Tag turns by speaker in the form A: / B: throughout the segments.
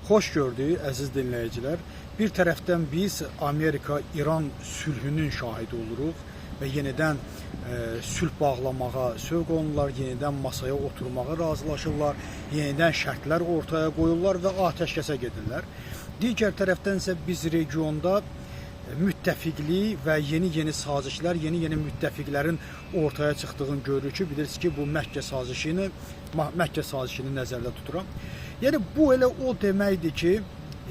A: Xoş gördük, əziz dinləyicilər. Bir tərəfdən biz Amerika-İran sülhünün şahidi oluruq və yenidən sülh bağlamağa sövq olunurlar, yenidən masaya oturmağa razılaşırlar, yenidən şərtlər ortaya qoyurlar və atəşkəsə gedirlər. Digər tərəfdən isə biz regionda müttəfiqlik və yeni sazişlər, yeni müttəfiqlərin ortaya çıxdığını görürük ki, bilirsiniz ki, bu Məkkə sazişini nəzərdə tuturam. Yəni, bu elə o deməkdir ki,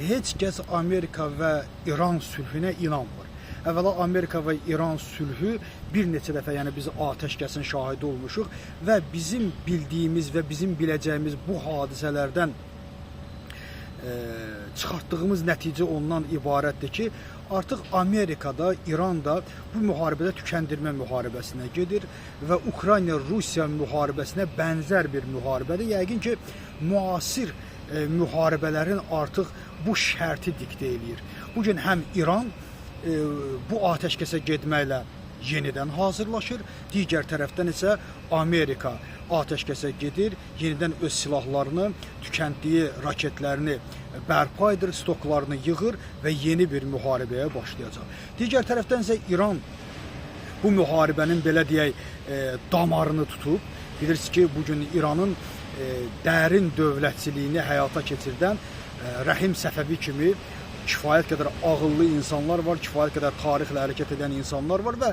A: heç kəs Amerika və İran sülhünə inanmır. Əvvəla Amerika və İran sülhü bir neçə dəfə, yəni biz atəşkəsin şahidi olmuşuq və bizim bildiyimiz və bizim biləcəyimiz bu hadisələrdən çıxartdığımız nəticə ondan ibarətdir ki, artıq Amerikada, İranda bu müharibədə tükəndirmə müharibəsinə gedir və Ukrayna-Rusiya müharibəsinə bənzər bir müharibədir. Yəqin ki, müasir müharibələrin artıq bu şərti diktə eləyir. Bugün həm İran bu atəşkəsə getməklə yenidən hazırlaşır, digər tərəfdən isə Amerika atəşkəsə gedir, yenidən öz silahlarını, tükəndiyi raketlərini bərpa edir, stoklarını yığır və yeni bir müharibəyə başlayacaq. Digər tərəfdən isə İran bu müharibənin, belə deyək, damarını tutub. Bilirsiniz ki, bugün İranın dərin dövlətçiliyini həyata keçirdən Rəhim Səfəvi kimi kifayət qədər ağıllı insanlar var, kifayət qədər tarixlə hərəkət edən insanlar var və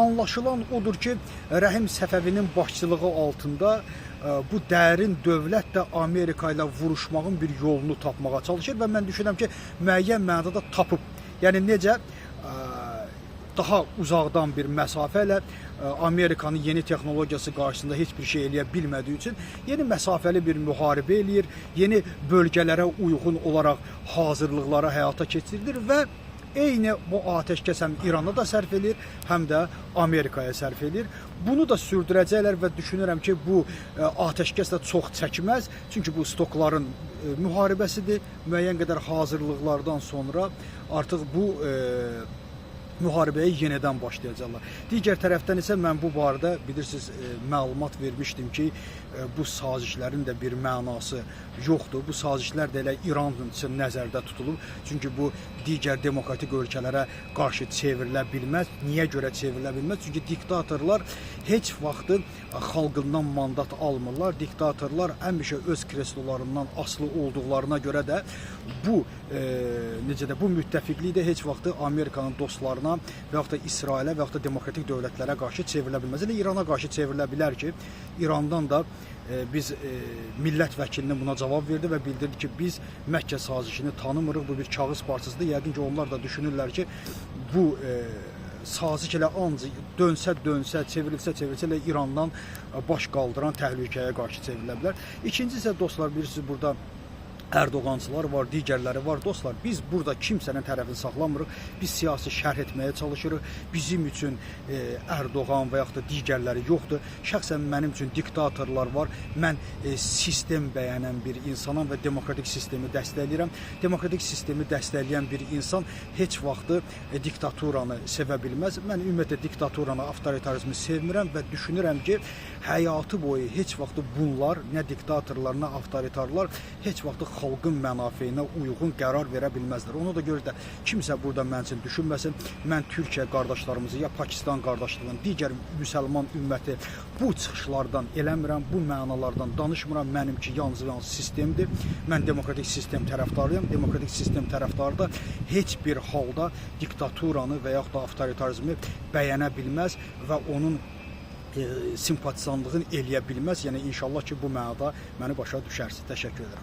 A: anlaşılan odur ki, Rəhim Səfəvinin başçılığı altında bu dərin dövlət də Amerika ilə vuruşmağın bir yolunu tapmağa çalışır və mən düşünürəm ki, müəyyən mənada tapıb. Yəni, necə? Daha uzaqdan bir məsafə ilə Amerikanın yeni texnologiyası qarşısında heç bir şey eləyə bilmədiyi üçün yeni məsafəli bir müharibə eləyir, yeni bölgələrə uyğun olaraq hazırlıqlara həyata keçirilir və eyni bu atəşkəs həm İrana da sərf edir, həm də Amerikaya sərf edir. Bunu da sürdürəcəklər və düşünürəm ki, bu atəşkəs də çox çəkməz, çünki bu stokların müharibəsidir. Müəyyən qədər hazırlıqlardan sonra artıq bu müharibəyə yenidən başlayacaqlar. Digər tərəfdən isə mən bu barədə, bilirsiniz, məlumat vermişdim ki, bu sazişlərin də bir mənası yoxdur. Bu sazişlər də elə İran üçün nəzərdə tutulub. Çünki bu digər demokratik ölkələrə qarşı çevrilə bilməz. Niyə görə çevrilə bilməz? Çünki diktatorlar heç vaxtı xalqından mandat almırlar. Diktatorlar həmişə öz kreslolarından asılı olduqlarına görə də bu bu müttəfiqlik də heç vaxtı Amerikanın dostlarına və yaxud da İsrailə və yaxud da demokratik dövlətlərə qarşı çevrilə bilməz. Elə İrana qarşı çevrilə bilər ki, İrandan da biz millət vəkilinin buna cavab verdi və bildirdi ki, biz Məkkə sazişini tanımırıq, bu bir kağız parçasıdır. Yəqin ki, onlar da düşünürlər ki, bu saziş elə ancaq dönsə, çevrilsə elə İrandan baş qaldıran təhlükəyə qarşı çevrilə bilər. İkinci isə, dostlar, bilirsiniz, burada Ərdoğancılar var, digərləri var. Dostlar, biz burada kimsənin tərəfini saxlamırıq. Biz siyasi şərh etməyə çalışırıq. Bizim üçün Ərdoğan və yaxud da digərləri yoxdur. Şəxsən mənim üçün diktatorlar var. Mən sistem bəyənən bir insanam və demokratik sistemi dəstəkləyirəm. Demokratik sistemi dəstəkləyən bir insan heç vaxtı diktaturanı sevə bilməz. Mən ümumiyyətlə diktaturanı, avtoritarizmi sevmirəm və düşünürəm ki, həyatı boyu heç vaxtı bunlar, nə diktatorlar, nə avtoritarlar heç vaxtı xalqın mənafeyinə uyğun qərar verə bilməzlər. Ona da görə də kimsə burada mən üçün düşünməsin. Mən Türkiyə qardaşlarımızı, ya Pakistan qardaşlığının, digər müsəlman ümməti bu çıxışlardan eləmirəm, bu mənalardan danışmıram. Mənimki yalnız sistemdir. Mən demokratik sistem tərəfdarıyam. Demokratik sistem tərəfdarı da heç bir halda diktaturanı və yaxud da avtoritarizmi bəyənə bilməz və onun simpatizanlığını eləyə bilməz. Yəni, inşallah ki, bu mənada məni başa düşərsiniz. Təşəkkür edirəm.